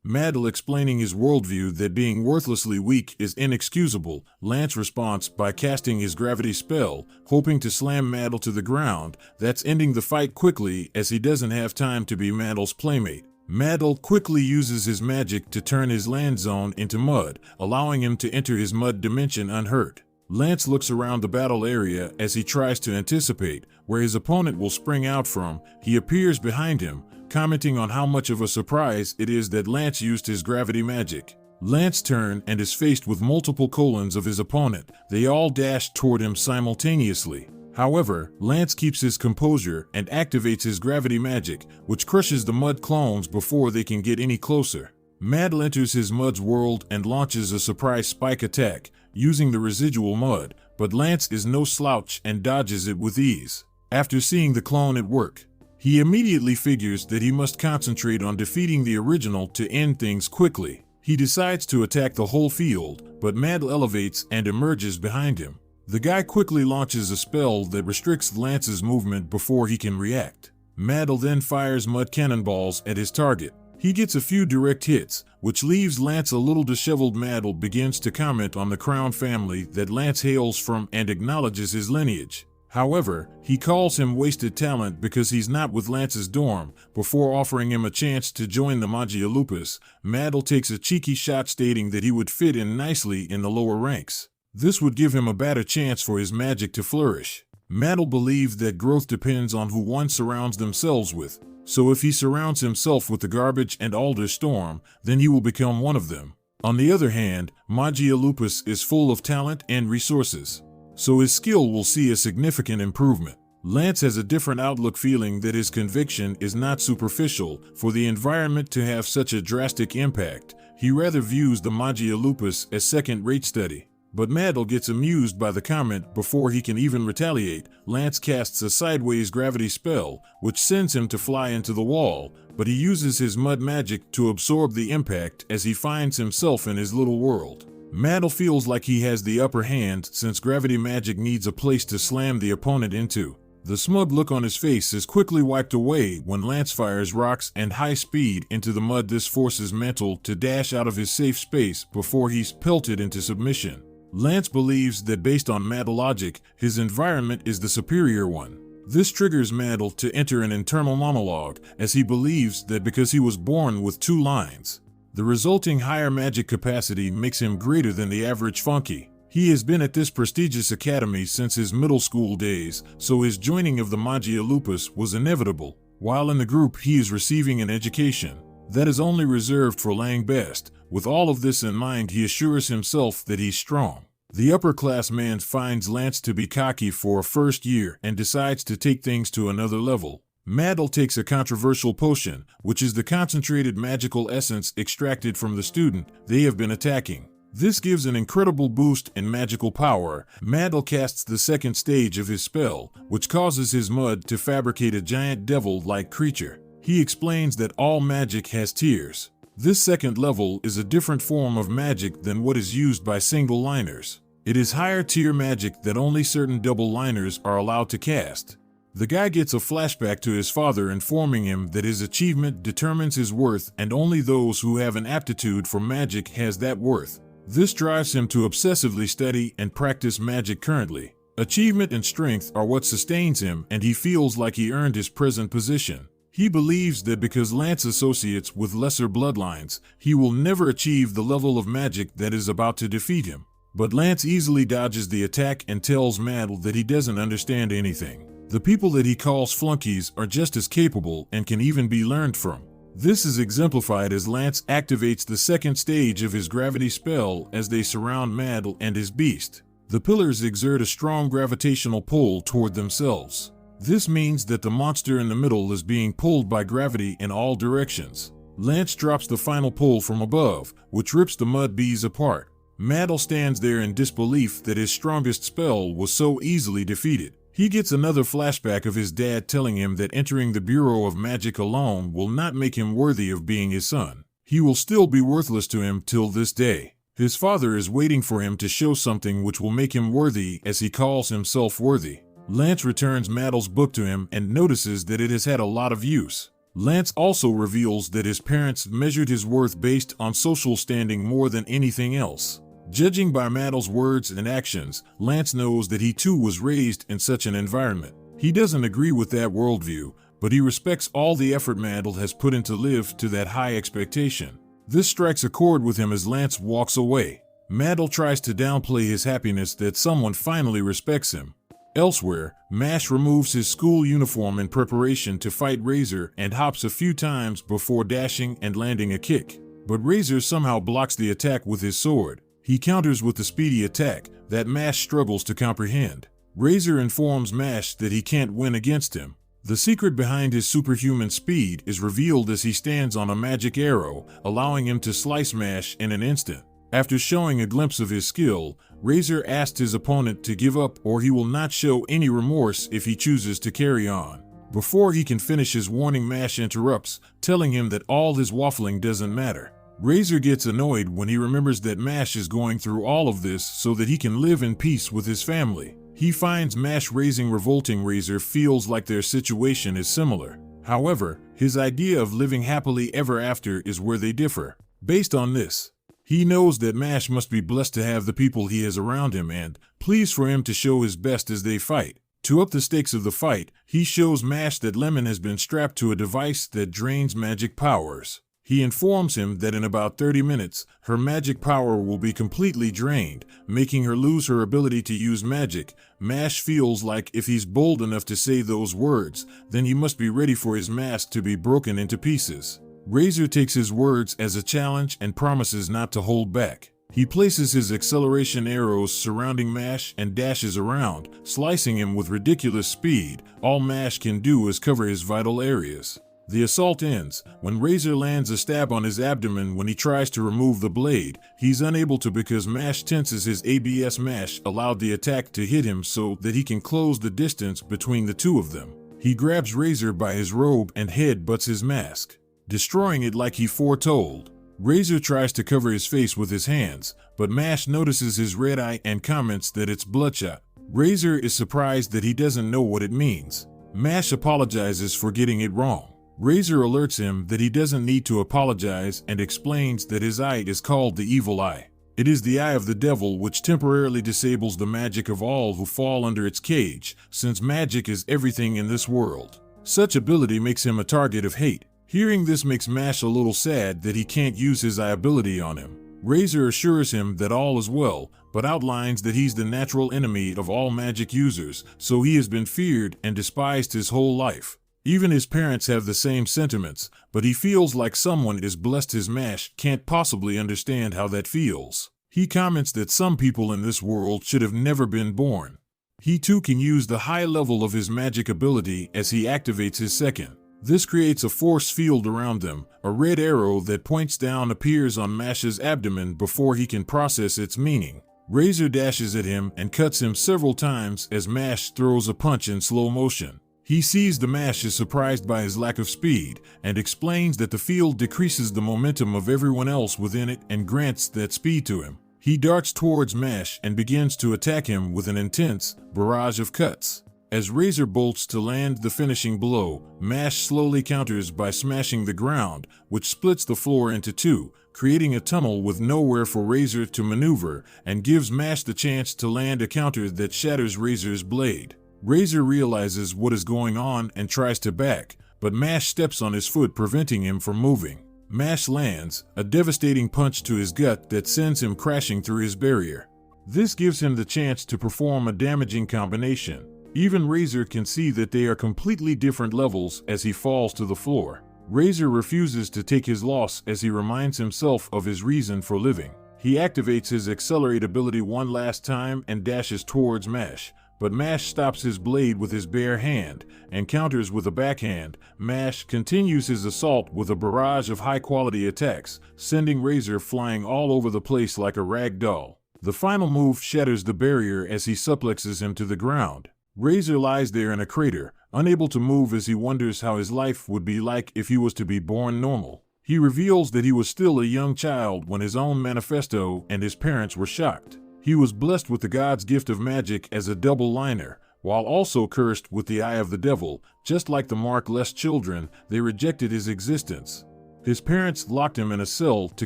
Mantle explaining his worldview that being worthlessly weak is inexcusable. Lance responds by casting his gravity spell, hoping to slam Mantle to the ground. That's ending the fight quickly as he doesn't have time to be Mantle's playmate. Mantle quickly uses his magic to turn his land zone into mud, allowing him to enter his mud dimension unhurt. Lance looks around the battle area as he tries to anticipate where his opponent will spring out from. He appears behind him, commenting on how much of a surprise it is that Lance used his gravity magic. Lance turns and is faced with multiple colons of his opponent. They all dash toward him simultaneously. However, Lance keeps his composure and activates his gravity magic, which crushes the mud clones before they can get any closer. Mantle enters his mud's world and launches a surprise spike attack, using the residual mud, but Lance is no slouch and dodges it with ease. After seeing the clone at work, he immediately figures that he must concentrate on defeating the original to end things quickly. He decides to attack the whole field, but Mantle elevates and emerges behind him. The guy quickly launches a spell that restricts Lance's movement before he can react. Mantle then fires mud cannonballs at his target. He gets a few direct hits, which leaves Lance a little disheveled. Mantle begins to comment on the Crown family that Lance hails from and acknowledges his lineage. However, he calls him wasted talent because he's not with Lance's dorm. Before offering him a chance to join the Magia Lupus, Mantle takes a cheeky shot stating that he would fit in nicely in the lower ranks. This would give him a better chance for his magic to flourish. Mantle believes that growth depends on who one surrounds themselves with. So if he surrounds himself with the garbage and alder storm, then he will become one of them. On the other hand, Magia Lupus is full of talent and resources, so his skill will see a significant improvement. Lance has a different outlook, feeling that his conviction is not superficial. For the environment to have such a drastic impact, he rather views the Magia Lupus as second-rate study. But Mantle gets amused by the comment before he can even retaliate. Lance casts a sideways gravity spell, which sends him to fly into the wall, but he uses his mud magic to absorb the impact as he finds himself in his little world. Mantle feels like he has the upper hand since gravity magic needs a place to slam the opponent into. The smug look on his face is quickly wiped away when Lance fires rocks and high speed into the mud. This forces Mantle to dash out of his safe space before he's pelted into submission. Lance believes that based on Mantle logic, his environment is the superior one. This triggers Mantle to enter an internal monologue, as he believes that because he was born with two lines, the resulting higher magic capacity makes him greater than the average flunky. He has been at this prestigious academy since his middle school days, so his joining of the Magia Lupus was inevitable. While in the group, he is receiving an education that is only reserved for Lang Best. With all of this in mind, he assures himself that he's strong. The upper-class man finds Lance to be cocky for a first year and decides to take things to another level. Mantle takes a controversial potion, which is the concentrated magical essence extracted from the student they have been attacking. This gives an incredible boost in magical power. Mantle casts the second stage of his spell, which causes his mud to fabricate a giant devil-like creature. He explains that all magic has tiers. This second level is a different form of magic than what is used by single-liners. It is higher tier magic that only certain double-liners are allowed to cast. The guy gets a flashback to his father informing him that his achievement determines his worth and only those who have an aptitude for magic has that worth. This drives him to obsessively study and practice magic currently. Achievement and strength are what sustains him, and he feels like he earned his present position. He believes that because Lance associates with lesser bloodlines, he will never achieve the level of magic that is about to defeat him. But Lance easily dodges the attack and tells Mantle that he doesn't understand anything. The people that he calls flunkies are just as capable and can even be learned from. This is exemplified as Lance activates the second stage of his gravity spell as they surround Mantle and his beast. The pillars exert a strong gravitational pull toward themselves. This means that the monster in the middle is being pulled by gravity in all directions. Lance drops the final pull from above, which rips the mud bees apart. Mantle stands there in disbelief that his strongest spell was so easily defeated. He gets another flashback of his dad telling him that entering the Bureau of Magic alone will not make him worthy of being his son. He will still be worthless to him till this day. His father is waiting for him to show something which will make him worthy, as he calls himself worthy. Lance returns Mantle's book to him and notices that it has had a lot of use. Lance also reveals that his parents measured his worth based on social standing more than anything else. Judging by Mantle's words and actions, Lance knows that he too was raised in such an environment. He doesn't agree with that worldview, but he respects all the effort Mantle has put in to live to that high expectation. This strikes a chord with him as Lance walks away. Mantle tries to downplay his happiness that someone finally respects him. Elsewhere, Mash removes his school uniform in preparation to fight Razer and hops a few times before dashing and landing a kick. But Razer somehow blocks the attack with his sword. He counters with a speedy attack that Mash struggles to comprehend. Razer informs Mash that he can't win against him. The secret behind his superhuman speed is revealed as he stands on a magic arrow, allowing him to slice Mash in an instant. After showing a glimpse of his skill, Razer asks his opponent to give up or he will not show any remorse if he chooses to carry on. Before he can finish his warning, Mash interrupts, telling him that all his waffling doesn't matter. Razer gets annoyed when he remembers that Mash is going through all of this so that he can live in peace with his family. He finds Mash raising revolting. Razer feels like their situation is similar. However, his idea of living happily ever after is where they differ. Based on this, he knows that Mash must be blessed to have the people he has around him and pleads for him to show his best as they fight. To up the stakes of the fight, he shows Mash that Lemon has been strapped to a device that drains magic powers. He informs him that in about 30 minutes, her magic power will be completely drained, making her lose her ability to use magic. Mash feels like if he's bold enough to say those words, then he must be ready for his mask to be broken into pieces. Razer takes his words as a challenge and promises not to hold back. He places his acceleration arrows surrounding Mash and dashes around, slicing him with ridiculous speed. All Mash can do is cover his vital areas. The assault ends when Razer lands a stab on his abdomen. When he tries to remove the blade, he's unable to because Mash tenses his ABS. Mash allowed the attack to hit him so that he can close the distance between the two of them. He grabs Razer by his robe and head-butts his mask, destroying it like he foretold. Razer tries to cover his face with his hands, but Mash notices his red eye and comments that it's bloodshot. Razer is surprised that he doesn't know what it means. Mash apologizes for getting it wrong. Razer alerts him that he doesn't need to apologize and explains that his eye is called the evil eye. It is the eye of the devil which temporarily disables the magic of all who fall under its cage, since magic is everything in this world. Such ability makes him a target of hate. Hearing this makes Mash a little sad that he can't use his eye ability on him. Razer assures him that all is well, but outlines that he's the natural enemy of all magic users, so he has been feared and despised his whole life. Even his parents have the same sentiments, but he feels like someone is blessed. His Mash can't possibly understand how that feels. He comments that some people in this world should have never been born. He too can use the high level of his magic ability as he activates his second. This creates a force field around them. A red arrow that points down appears on Mash's abdomen before he can process its meaning. Razer dashes at him and cuts him several times as Mash throws a punch in slow motion. He sees the Mash is surprised by his lack of speed and explains that the field decreases the momentum of everyone else within it and grants that speed to him. He darts towards Mash and begins to attack him with an intense barrage of cuts. As Razer bolts to land the finishing blow, Mash slowly counters by smashing the ground, which splits the floor into two, creating a tunnel with nowhere for Razer to maneuver and gives Mash the chance to land a counter that shatters Razer's blade. Razer realizes what is going on and tries to back, but Mash steps on his foot, preventing him from moving. Mash lands a devastating punch to his gut that sends him crashing through his barrier. This gives him the chance to perform a damaging combination. Even Razer can see that they are completely different levels as he falls to the floor. Razer refuses to take his loss as he reminds himself of his reason for living. He activates his accelerate ability one last time and dashes towards Mash. But Mash stops his blade with his bare hand and counters with a backhand. Mash continues his assault with a barrage of high-quality attacks, sending Razer flying all over the place like a rag doll. The final move shatters the barrier as he suplexes him to the ground. Razer lies there in a crater, unable to move as he wonders how his life would be like if he was to be born normal. He reveals that he was still a young child when his own manifesto and his parents were shocked. He was blessed with the god's gift of magic as a double-liner, While also cursed with the eye of the devil, just like the Mark-less children, they rejected his existence. His parents locked him in a cell to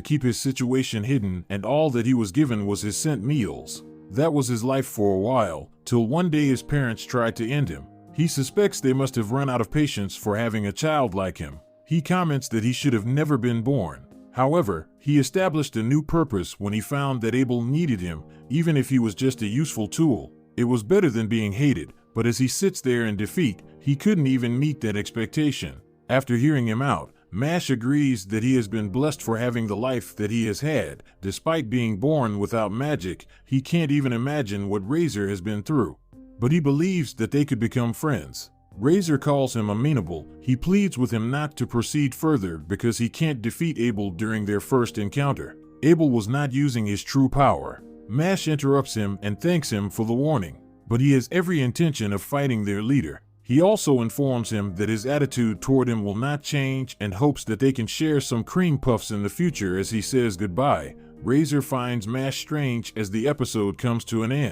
keep his situation hidden, and all that he was given was his sent meals. That was his life for a while, till one day his parents tried to end him. He suspects they must have run out of patience for having a child like him. He comments that he should have never been born. However, he established a new purpose when he found that Abel needed him, even if he was just a useful tool. It was better than being hated, but as he sits there in defeat, he couldn't even meet that expectation. After hearing him out, Mash agrees that he has been blessed for having the life that he has had. Despite being born without magic, he can't even imagine what Razer has been through. But he believes that they could become friends. Razer calls him amenable. He pleads with him not to proceed further because he can't defeat Abel during their first encounter. Abel was not using his true power. Mash interrupts him and thanks him for the warning, but he has every intention of fighting their leader. He also informs him that his attitude toward him will not change and hopes that they can share some cream puffs in the future as he says goodbye. Razer finds Mash strange as the episode comes to an end.